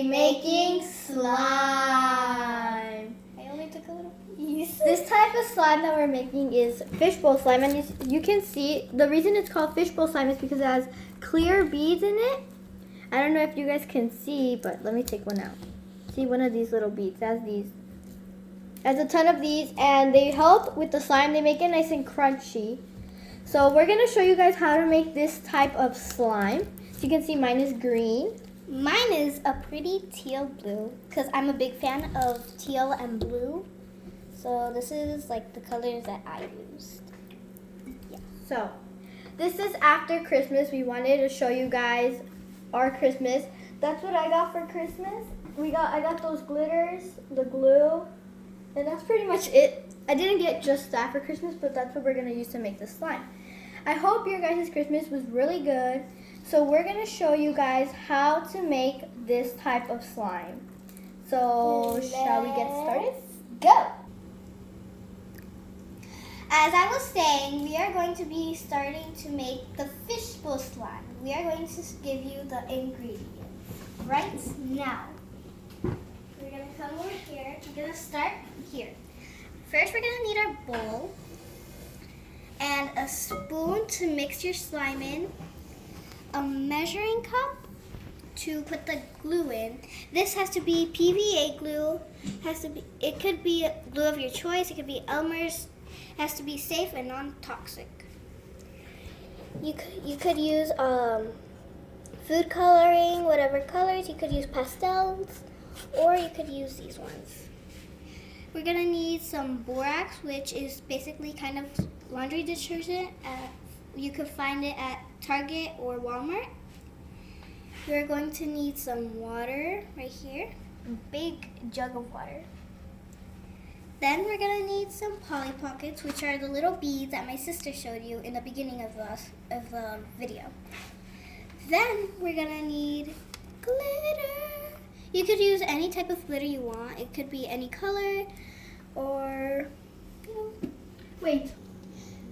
making slime. I only took a little piece. This type of slime that we're making is fishbowl slime, and you can see the reason it's called fishbowl slime is because it has clear beads in it. I don't know if you guys can see, but let me take one out. See one of these little beads. It has these. It has a ton of these, and they help with the slime. They make it nice and crunchy. So we're gonna show you guys how to make this type of slime. So you can see mine is green. Mine is a pretty teal blue because I'm a big fan of teal and blue. So this is like the colors that I used. Yeah. So this is after Christmas. We wanted to show you guys our Christmas. That's what I got for Christmas. I got those glitters, the glue, and that's pretty much it. I didn't get just that for Christmas, but that's what we're gonna use to make the slime. I hope your guys' Christmas was really good. So we're gonna show you guys how to make this type of slime. So shall we get started? Go! As I was saying, we are going to be starting to make the fishbowl slime. We are going to give you the ingredients right now. We're gonna come over here. We're gonna start here. First, we're gonna need our bowl and a spoon to mix your slime in, a measuring cup to put the glue in. This has to be PVA glue. It could be glue of your choice. It could be Elmer's. It has to be safe and non-toxic. You could use food coloring, whatever colors. You could use pastels, or you could use these ones. We're gonna need some borax, which is basically kind of laundry detergent. You could find it at Target or Walmart. We're going to need some water right here, a big jug of water. Then we're gonna need some Polly-Pockets, which are the little beads that my sister showed you in the beginning of the video. Then we're gonna need glitter. You could use any type of glitter you want. It could be any color or, Wait.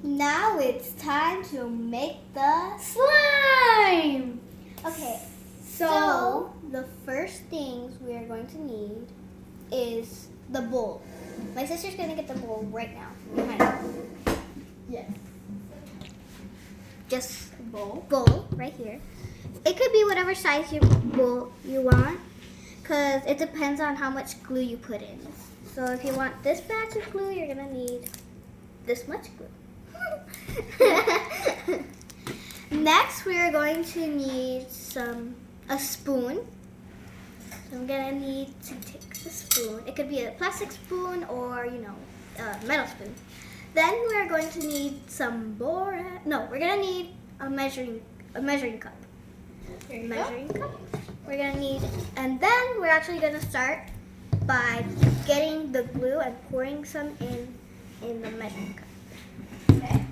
Now it's time to make the Slime! Okay, so the first things we are going to need is the bowl. My sister's going to get the bowl right now. Behind her. Yes. Just bowl right here. It could be whatever size your bowl you want because it depends on how much glue you put in. So if you want this batch of glue, you're going to need this much glue. Next, we are going to need a spoon. So I'm gonna need to take the spoon. It could be a plastic spoon or a metal spoon. Then we are going to need some borax. No, we're gonna need a measuring cup. Measuring cup. We're gonna need, and then we're actually gonna start by getting the glue and pouring some in the measuring cup. Okay.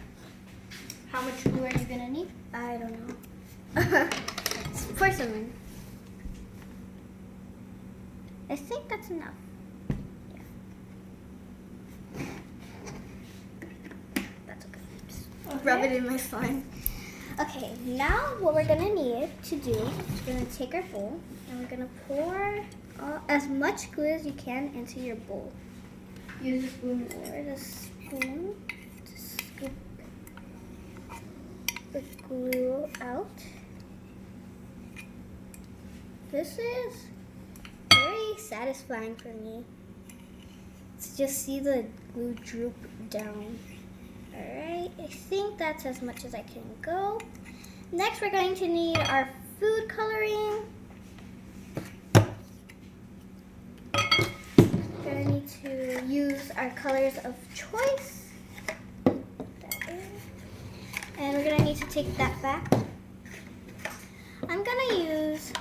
How much glue are you gonna need? I don't know. Pour some in. I think that's enough. Yeah. That's okay. Rub it in my slime. Okay, now what we're gonna need to do is we're gonna take our bowl and we're gonna pour as much glue as you can into your bowl. Use a spoon. Pour the spoon to scoop the glue out. This is very satisfying for me to just see the glue droop down. Alright, I think that's as much as I can go. Next, we're going to need our food coloring. We're going to need to use our colors of choice. And we're going to need to take that back. I'm going to use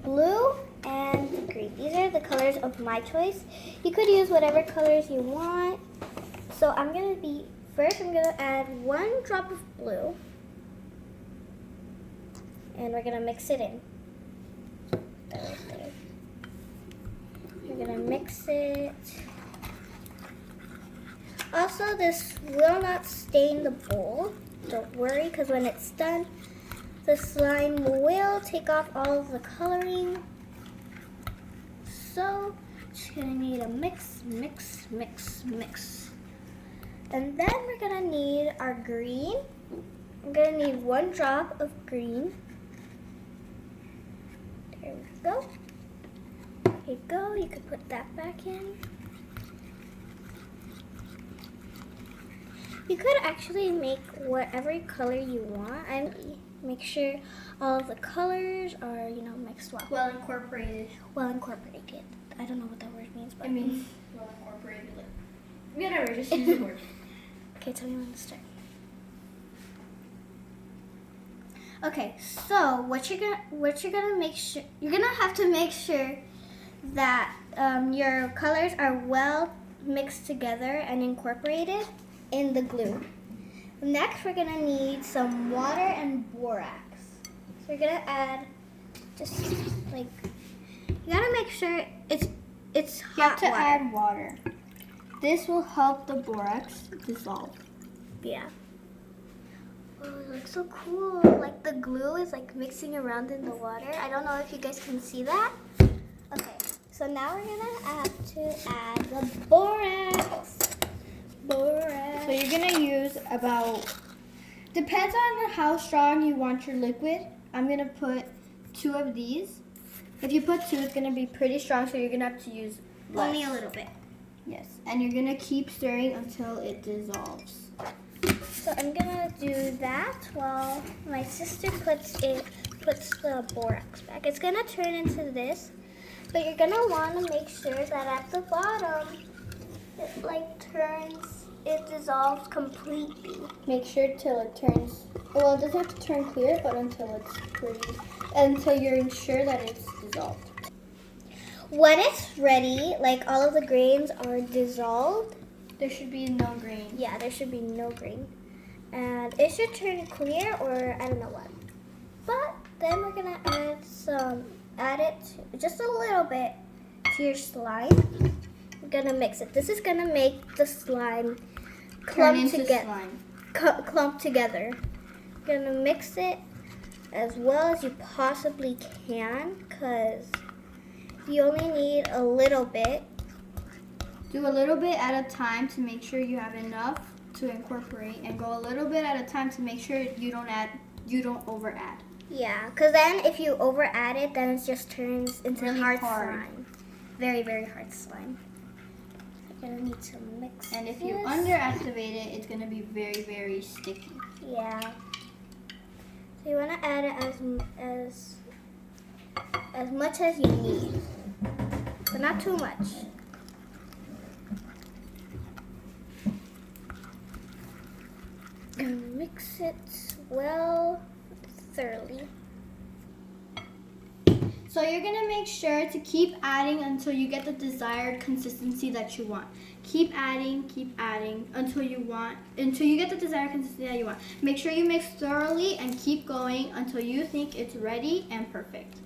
blue and green. These are the colors of my choice. You could use whatever colors you want. So I'm going to add 1 drop of blue. And we're going to mix it in. Right there. We're going to mix it. Also, this will not stain the bowl. Don't worry, because when it's done, the slime will take off all of the coloring so. Just gonna need a mix. And then we're gonna need our green. I'm gonna need 1 drop of green. There we go. There you go. You can put that back in. You could actually make whatever color you want and make sure all of the colors are, mixed well. Well incorporated. Well incorporated. I don't know what that word means, but It means well incorporated. Whatever, just use the word. Okay, tell me when to start. Okay, so what you're gonna make sure you're gonna have to make sure that your colors are well mixed together and incorporated in the glue. Next, we're gonna need some water and borax. So we're gonna add just like you gotta make sure it's hot You have to water. add water. This will help the borax dissolve. Yeah. Oh, it looks so cool. Like the glue is like mixing around in the water. I don't know if you guys can see that. Okay, so now we're gonna have to add the borax. So you're gonna use depends on how strong you want your liquid. I'm gonna put 2 of these. If you put 2, it's gonna be pretty strong, so you're gonna have to use less. Only a little bit. Yes, and you're gonna keep stirring until it dissolves. So I'm gonna do that while my sister puts the borax back. It's gonna turn into this, but you're gonna want to make sure that at the bottom it dissolves completely. Make sure till it turns. Well, it doesn't have to turn clear, but until you're sure that it's dissolved. When it's ready, like all of the grains are dissolved. There should be no grain. Yeah, there should be no grain. And it should turn clear or I don't know what. But then we're gonna add it just a little bit to your slime. We're gonna mix it. This is gonna make the slime clump together. You're gonna mix it as well as you possibly can because you only need a little bit. Do a little bit at a time to make sure you have enough to incorporate, and go a little bit at a time to make sure you don't over add. Yeah, because then if you over add it, then it just turns into Really hard hard. slime. Very, very hard slime. You're gonna need to mix. And if you this. underactivate it, it's gonna be very, very sticky. Yeah. So you wanna add it as much as you need, but not too much. And mix it well, thoroughly. So you're gonna make sure to keep adding until you get the desired consistency that you want. Keep adding until you get the desired consistency that you want. Make sure you mix thoroughly and keep going until you think it's ready and perfect.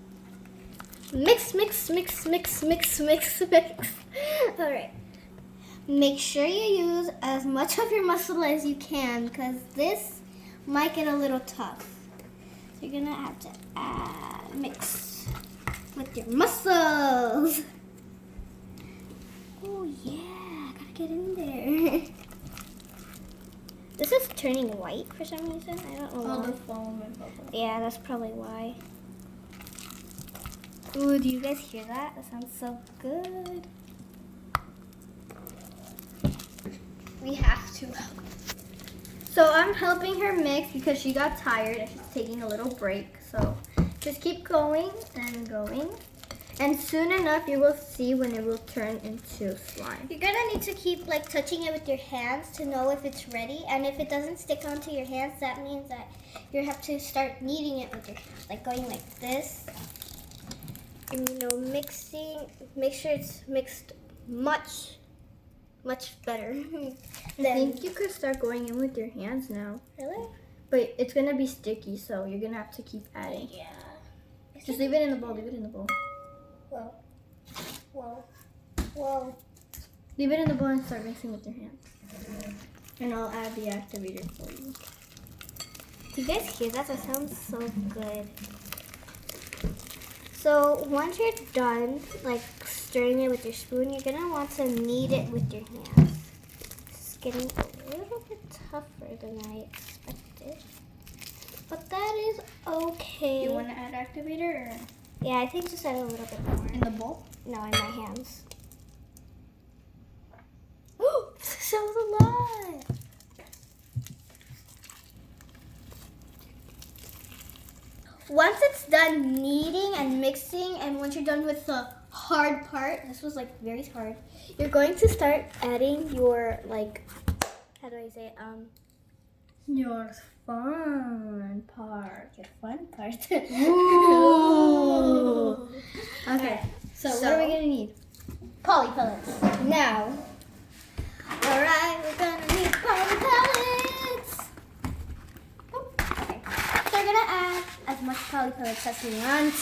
Mix. All right. Make sure you use as much of your muscle as you can because this might get a little tough. So you're gonna have to mix with your muscles. Oh yeah, gotta get in there. This is turning white for some reason. I don't know All why. the foam and bubbles. Yeah, that's probably why. Ooh, do you guys hear that? That sounds so good. We have to. So I'm helping her mix because she got tired and she's taking a little break. So just keep going and going. And soon enough, you will see when it will turn into slime. You're gonna need to keep like touching it with your hands to know if it's ready. And if it doesn't stick onto your hands, that means that you have to start kneading it with your hands, like going like this. And mixing. Make sure it's mixed much better. I think you could start going in with your hands now. Really? But it's gonna be sticky, so you're gonna have to keep adding. Yeah. Just leave it in the bowl. Leave it in the bowl. Whoa. Leave it in the bowl and start mixing with your hands. And I'll add the activator for you. Do you guys hear that? That sounds so good. So once you're done, like stirring it with your spoon, you're gonna want to knead it with your hands. It's getting a little bit tougher than I expected, but that is okay. You want to add activator or Yeah, I think just add a little bit more. in the bowl? No, in my hands. Oh, this was a lot. Once it's done kneading and mixing, and once you're done with the hard part, this was like very hard, you're going to start adding your, like, how do I say it? Your fun part. Your fun part. Ooh. Okay, so what are we gonna need? Polly-Pellets. Now, Alright, we're gonna need Polly-Pellets. Okay. So we're gonna add as much Polly-Pellets as we want.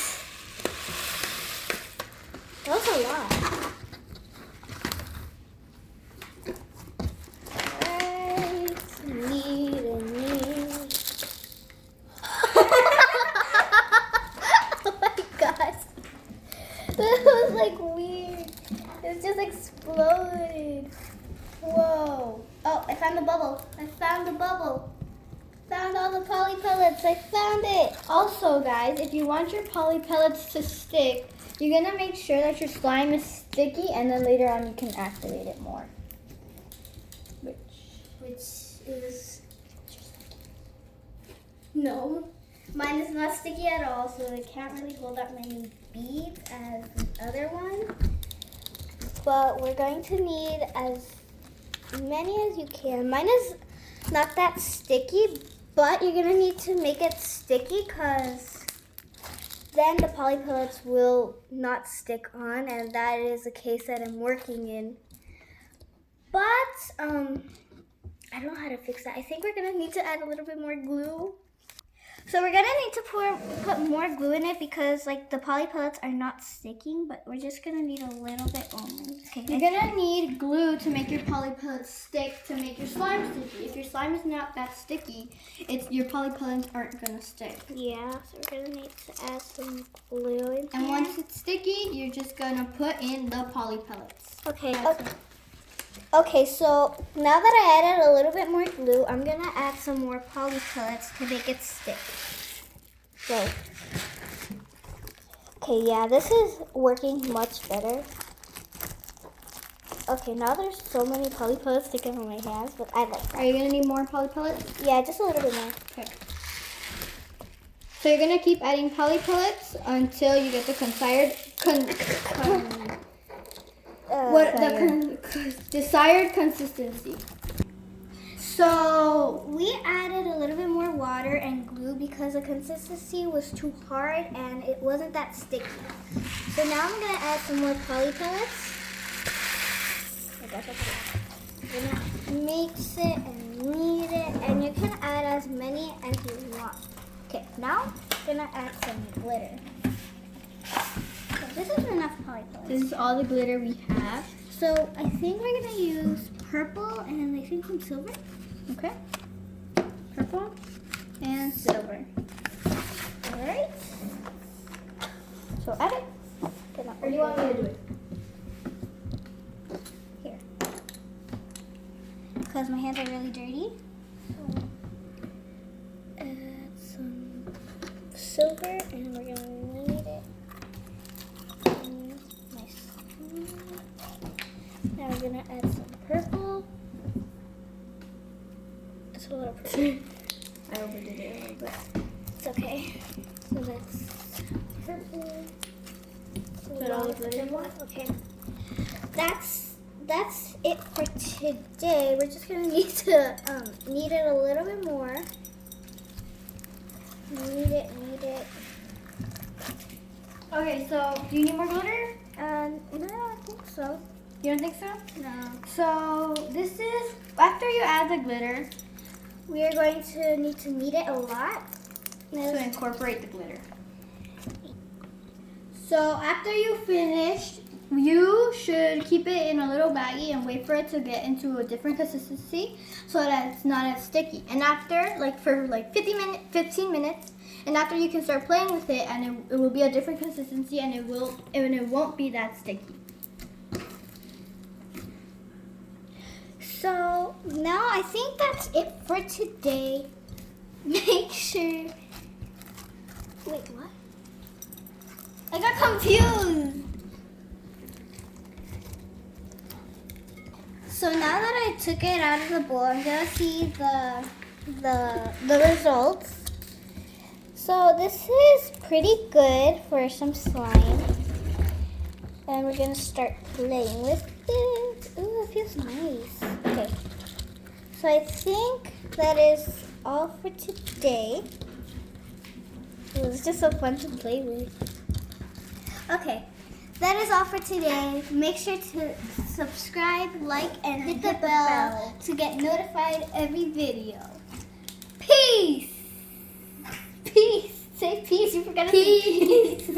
That was a lot. Alright, knead and knead. Oh my gosh. That was like weird. It just exploded. Whoa. Oh, I found the bubble. I found the bubble. Found all the Polly-Pellets. I found it. also guys, if you want your Polly-Pellets to stick, you're gonna make sure that your slime is sticky, and then later on you can activate it more. Which is... No. Mine is not sticky at all, so it can't really hold that many beads as the other one. But we're going to need as many as you can. Mine is not that sticky, but you're going to need to make it sticky because then the Polly-Pellets will not stick on, and that is the case that I'm working in. But I don't know how to fix that. I think we're going to need to add a little bit more glue. So we're gonna need to put more glue in it because like the Polly-Pellets are not sticking, but we're just gonna need a little bit only. Okay. You're gonna need glue to make your Polly-Pellets stick to make your slime sticky. If your slime is not that sticky, your Polly-Pellets aren't gonna stick. Yeah, so we're gonna need to add some glue in And here. once it's sticky, you're just gonna put in the Polly-Pellets. Okay. That's it. Okay, so now that I added a little bit more glue, I'm gonna add some more Polly-Pellets to make it stick. So, okay, yeah, this is working much better. Okay, now there's so many Polly-Pellets sticking on my hands, but I like that. Are you gonna need more Polly-Pellets? Yeah, just a little bit more. Okay. So you're gonna keep adding Polly-Pellets until you get the desired consistency. So we added a little bit more water and glue because the consistency was too hard and it wasn't that sticky. So now I'm gonna add some more Polly-Pellets. Oh gosh, I'm gonna mix it and knead it, and you can add as many as you want. Okay, now I'm gonna add some glitter. Okay, this is enough Polly-Pellets. This is all the glitter we have. So I think we're gonna use purple and I think some silver. Okay. Purple and silver. All right. So add it. Or do you want me to do it? Here. Because my hands are really dirty. So add some silver and we're gonna knead it. Nice. Now we're gonna add some purple. It's a little purple. I overdid it a little bit. It's okay. So that's purple. Put all the glitter in one? Okay. That's it for today. We're just gonna need to knead it a little bit more. Knead it. Okay, so do you need more glitter? No, I think so. You don't think so? No. So this is, after you add the glitter, We are going to need to knead it a lot. to incorporate the glitter. So after you finish, you should keep it in a little baggie and wait for it to get into a different consistency so that it's not as sticky. And after, for 15 minutes, and after you can start playing with it, and it will be a different consistency, and it won't be that sticky. So now I think that's it for today. Make sure. Wait, what? I got confused. So now that I took it out of the bowl, I'm gonna see the results. So this is pretty good for some slime. And we're gonna start playing with it. Ooh, it feels nice. Okay. So I think that is all for today. Ooh, it's just so fun to play with. Okay. That is all for today. Make sure to subscribe, like, and hit the bell to get notified every video. Peace! Peace! Say peace. You forgot to say peace.